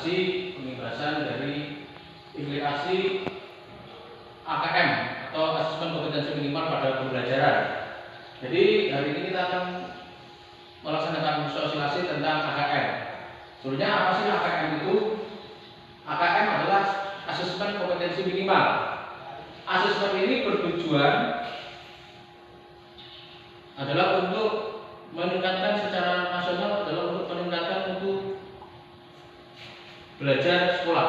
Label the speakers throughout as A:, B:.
A: sesi pembahasan dari implikasi AKM atau asesmen kompetensi minimal pada pembelajaran. Jadi hari ini kita akan melaksanakan sosialisasi tentang AKM. Sebenarnya apa sih AKM itu? AKM adalah asesmen kompetensi minimal. Asesmen ini bertujuan adalah untuk meningkatkan secara nasional, adalah untuk meningkatkan untuk belajar sekolah.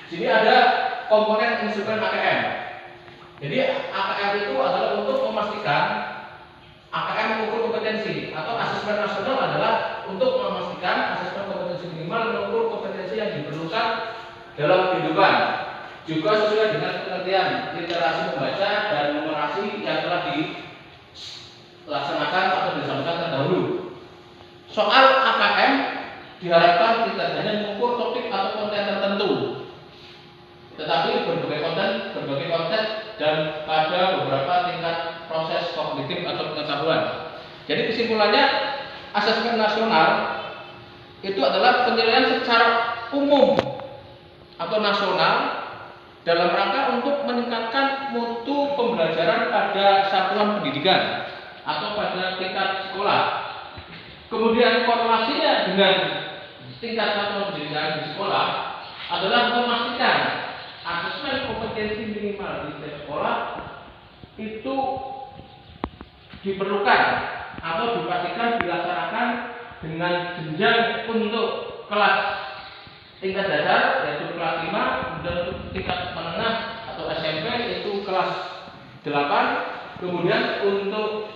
A: Sini ada komponen instrumen AKM. Jadi AKM itu adalah untuk memastikan AKM mengukur kompetensi atau asesmen nasional adalah untuk memastikan asesmen kompetensi minimal mengukur kompetensi yang diperlukan dalam kehidupan. Juga sesuai dengan pengertian literasi membaca dan numerasi yang telah dilaksanakan atau disampaikan terdahulu. Soal AKM diharapkan tidak hanya mengukur topik atau konten tertentu, tetapi berbagai konten dan pada beberapa tingkat proses kognitif atau pengetahuan. Jadi kesimpulannya, asesmen nasional itu adalah penilaian secara umum atau nasional dalam rangka untuk meningkatkan mutu pembelajaran pada satuan pendidikan atau pada tingkat sekolah. Kemudian korelasinya dengan tingkat satuan pendidikan di sekolah adalah memastikan asesmen kompetensi minimal di setiap sekolah itu diperlukan atau dipastikan dilaksanakan dengan jenjang untuk kelas tingkat dasar yaitu kelas 5, kemudian untuk tingkat menengah atau SMP itu kelas 8, kemudian untuk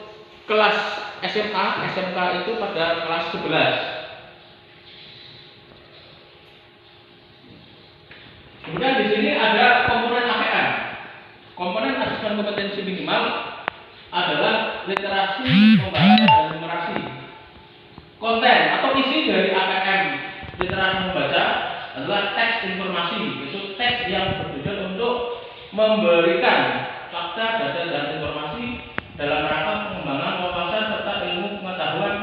A: kelas SMA, SMK itu pada kelas 11. Kemudian di sini ada komponen APM. Komponen asesmen kompetensi minimal adalah literasi, membaca, dan numerasi. Konten atau isi dari APM literasi membaca adalah teks informasi, itu teks yang bertujuan untuk memberikan fakta, data, dan informasi dalam rangka pengembangan wawasan serta ilmu pengetahuan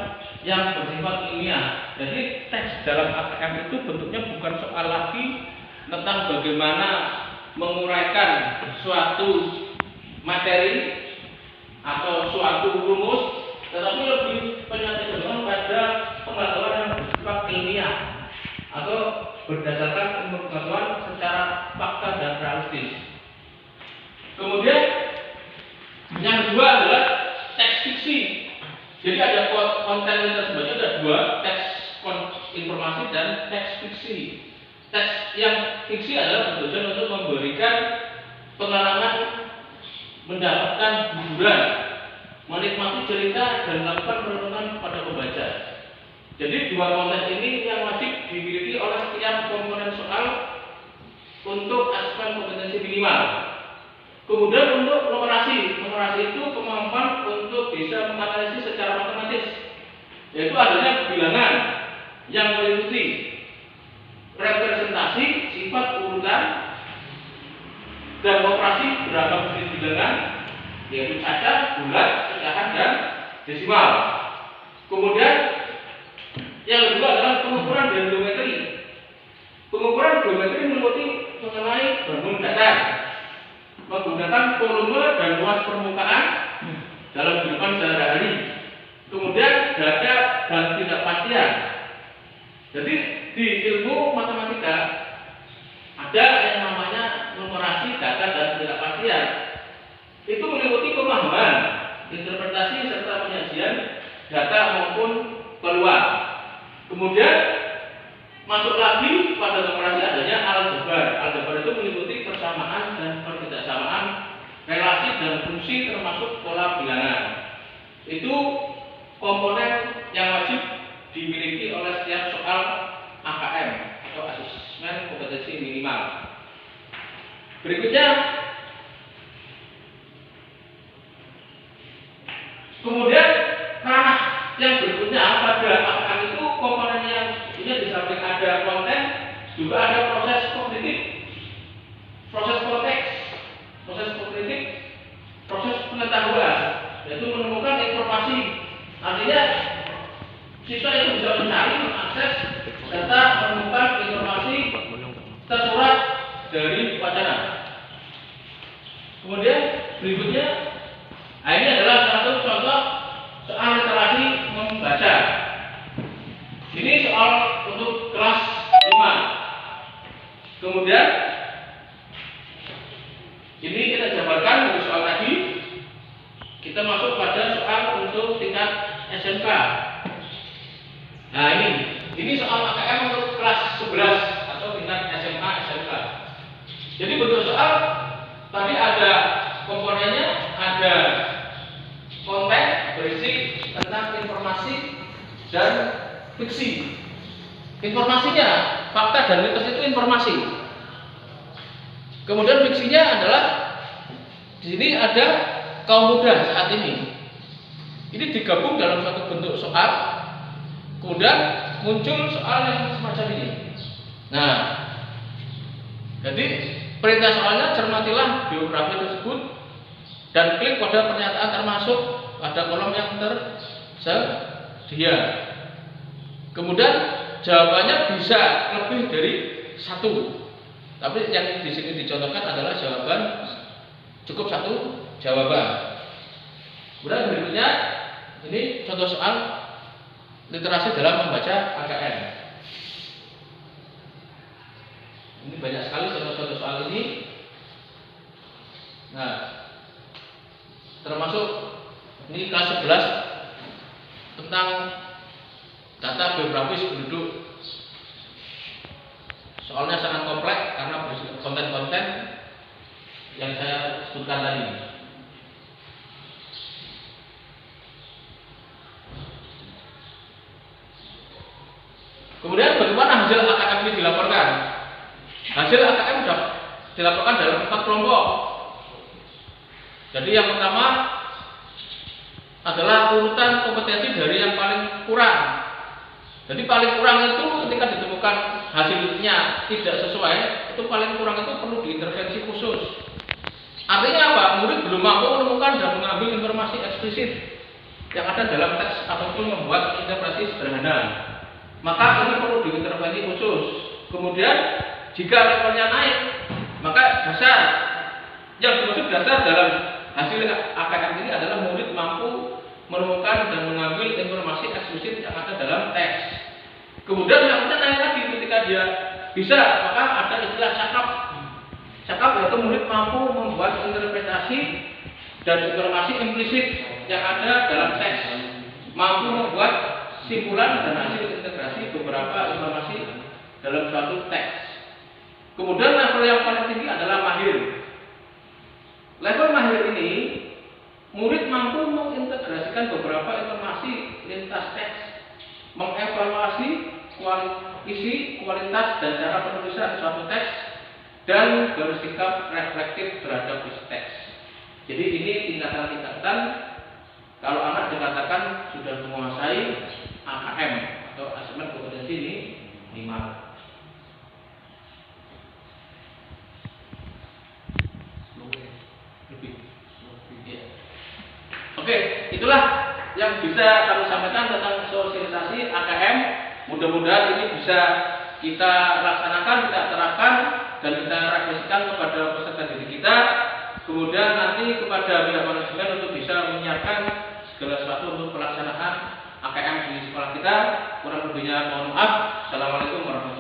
A: yang bersifat ilmiah. Jadi teks dalam APM itu bentuknya bukan soal lagi tentang bagaimana menguraikan suatu materi atau suatu rumus, tetapi lebih penyampaian pada pengetahuan yang bersifat ilmiah atau berdasarkan ilmu pengetahuan secara fakta dan realistis. Kemudian yang kedua adalah teks fiksi. Jadi ada konten literasi membaca, ada dua, teks informasi dan teks fiksi. Teks yang fiksi adalah bertujuan untuk memberikan pengalaman, mendapatkan hiburan, menikmati cerita dan melakukan perenungan pada pembaca. Jadi dua konten ini yang wajib dimiliki oleh setiap komponen soal untuk asesmen kompetensi minimal. Kemudian untuk numerasi, numerasi itu kemampuan untuk bisa menganalisis secara matematis, yaitu adanya bilangan yang meliputi representasi, sifat, urutan, dan operasi beragam jenis bilangan, yaitu cacat, bulat, pecahan, dan desimal. Kemudian yang kedua adalah pengukuran geometri. Pengukuran geometri meliputi mengenai bangun datar, menggunakan volume dan luas permukaan dalam kehidupan sehari-hari. Kemudian data dan ketidakpastian. Jadi di ilmu matematika ada yang namanya numerasi, data, dan ketidakpastian. Itu meliputi pemahaman, interpretasi, serta penyajian data maupun peluang. Kemudian masuk lagi pada numerasi adanya aljabar. Aljabar itu meliputi persamaan dan pertidaksamaan, relasi dan fungsi termasuk pola bilangan. Itu komponen yang wajib dimiliki oleh setiap soal AKM atau asesmen kompetensi minimal. Berikutnya, kemudian ranah yang berikutnya pada AKM itu komponen yang ini di samping ada konten juga ada proses kognitif, proses konteks, proses kognitif, proses pengetahuan, yaitu menemukan berikutnya, nah ini adalah satu contoh soal literasi membaca. Ini soal untuk kelas 5. Kemudian ini kita jabarkan untuk soal tadi. Kita masuk pada soal untuk tingkat SMK. Nah ini soal AKM untuk kelas 11 atau tingkat SMA SMK. Jadi bentuk soal tadi ada komponennya, ada konten berisi tentang informasi dan fiksi. Informasinya fakta dan mitos itu informasi. Kemudian fiksinya adalah di sini ada kaum muda saat ini. Ini digabung dalam satu bentuk soal, kemudian muncul soal yang semacam ini. Nah, jadi perintah soalnya cermatilah biografi tersebut dan klik pada pernyataan termasuk pada kolom yang tersedia. Kemudian jawabannya bisa lebih dari satu. Tapi yang di sini dicontohkan adalah jawaban cukup satu jawaban. Kemudian berikutnya ini contoh soal literasi dalam membaca AKM. Ini banyak sekali contoh-contoh soal ini. Nah, termasuk ini kelas 11 tentang data geografis penduduk. Soalnya sangat kompleks karena berisi konten-konten yang saya sebutkan tadi. Kemudian bagaimana hasil AKM ini dilaporkan? Hasil AKM sudah dilaporkan dalam 4 kelompok. Jadi yang pertama adalah urutan kompetensi dari yang paling kurang. Jadi paling kurang itu ketika ditemukan hasilnya tidak sesuai, itu paling kurang itu perlu diintervensi khusus. Artinya apa? Murid belum mampu menemukan dan mengambil informasi eksplisit yang ada dalam teks ataupun membuat interpretasi sederhana. Maka ini perlu diintervensi khusus. Kemudian jika levelnya naik, maka dasar yang dimaksud dasar dalam hasil AKM ini adalah murid mampu menemukan dan mengambil informasi eksplisit yang ada dalam teks. Kemudian levelnya naik lagi ketika dia bisa, maka ada istilah cakap. Cakap yaitu murid mampu membuat interpretasi dan informasi implisit yang ada dalam teks, mampu membuat simpulan dan hasil integrasi beberapa informasi dalam suatu teks. Kemudian level yang paling tinggi adalah mahir. Level mahir ini murid mampu mengintegrasikan beberapa informasi lintas teks, mengevaluasi isi, kualitas dan cara penulisan suatu teks, dan bersikap reflektif terhadap isi teks. Jadi ini tingkatan-tingkatan. Kalau anak dikatakan sudah menguasai AKM atau asesmen kompetensi ini minimal. Oke, itulah yang bisa kami sampaikan tentang sosialisasi AKM. Mudah-mudahan ini bisa kita laksanakan, kita terapkan, dan kita refleksikan kepada peserta didik kita. Kemudian nanti kepada pihak manajemen untuk bisa menyiapkan segala sesuatu untuk pelaksanaan AKM di sekolah kita. Kurang lebihnya mohon maaf. Assalamualaikum warahmatullahi wabarakatuh.